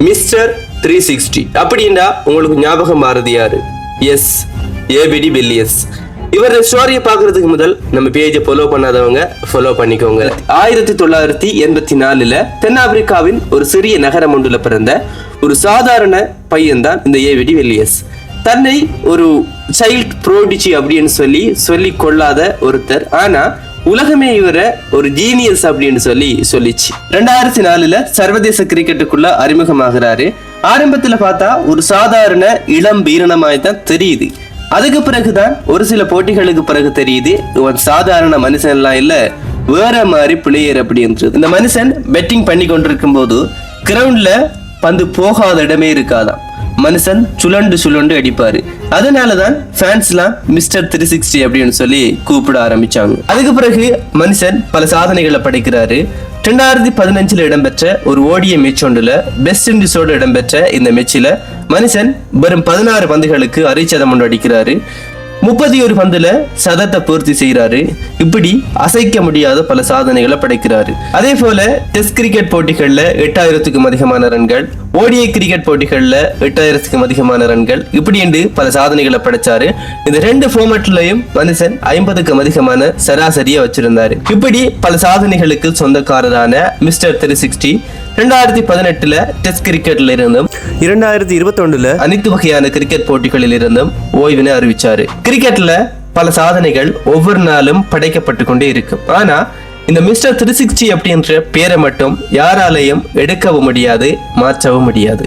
Mister 360 அப்படின்னா உங்களுக்கு ஞாபகம் மாறுது யாரு? Yes, ABD Villiers. இவர ஸ்டோரியை பாக்குறதுக்கு முதல் நம்ம பேஜை ஃபாலோ பண்ணாதவங்க ஃபாலோ பண்ணிக்கோங்க. 1984 தென்னாப்பிரிக்காவின் ஒரு சிறிய நகரம் ஒன்றுல பிறந்த ஒரு சாதாரண பையன் தான் இந்த ஏபிடி வில்லியர்ஸ். தன்னை ஒரு சைல்ட் ப்ரோடிஜி அப்படின்னு சொல்லி கொள்ளாத ஒருத்தர். ஆனா உலகமே இவரை ஒரு ஜீனியஸ் அப்படின்னு சொல்லிச்சு. 2004 சர்வதேச கிரிக்கெட்டுக்குள்ள அறிமுகமாகிறாரு. ஆரம்பத்துல பார்த்தா ஒரு சாதாரண இளம் வீரனமாய் தான் தெரியுது. அதுக்கு பிறகுதான் ஒரு சில போட்டிகளுக்கு பிறகு தெரியுது இவன் சாதாரண மனுஷன் எல்லாம் இல்ல, வேற மாதிரி பிளேயர் அப்படின்றது. இந்த மனுஷன் பெட்டிங் பண்ணி கொண்டிருக்கும் போது கிரவுண்ட்ல பந்து போகாத இடமே இருக்காதாம். மனுஷன் சுழண்டு அடிப்பாரு. அதனாலதான் ஃபேன்ஸ் எல்லாம் மிஸ்டர் 360 அப்படின்னு சொல்லி கூப்பிட ஆரம்பிச்சாங்க. அதுக்கு பிறகு மனுஷன் பல சாதனைகளை படைக்கிறாரு. 2015 இடம்பெற்ற ஒரு ஓடிய மேட்ச் ஒன்றுல பெஸ்ட் இண்டிஸோடு இடம்பெற்ற இந்த மேட்சில மனுஷன் வெறும் 16 பந்துகளுக்கு அரைச்சதம் ஒன்று அடிக்கிறாரு. 31 பந்துல சதத்தை பூர்த்தி செய்யறாரு. இப்படி அசைக்க முடியாத பல சாதனைகளை படைக்கிறாரு. அதே போல டெஸ்ட் கிரிக்கெட் போட்டிகள்ல 8000க்கும் அதிகமான ரன்கள், ஓடிஐ கிரிக்கெட் போட்டிகள்ல 8000க்கும் அதிகமான ரன்கள், இப்படி என்று பல சாதனைகளை படைச்சாரு. இந்த 2 ஃபார்மேட்லயும் மனுஷன் 50க்கும் அதிகமான சராசரியை வச்சிருந்தாரு. இப்படி பல சாதனைகளுக்கு சொந்தக்காரரான மிஸ்டர் 360 2018 டெஸ்ட் கிரிக்கெட்ல இருந்தும் 2021 அனைத்து வகையான கிரிக்கெட் போட்டிகளில் இருந்தும் ஓய்வினை அறிவிச்சாரு. கிரிக்கெட்ல பல சாதனைகள் ஒவ்வொரு நாளும் படைக்கப்பட்டு கொண்டே இருக்கும். ஆனா இந்த மிஸ்டர் 360 அப்படின்ற பேரை மட்டும் யாராலையும் எடுக்கவும் முடியாது, மாற்றவும் முடியாது.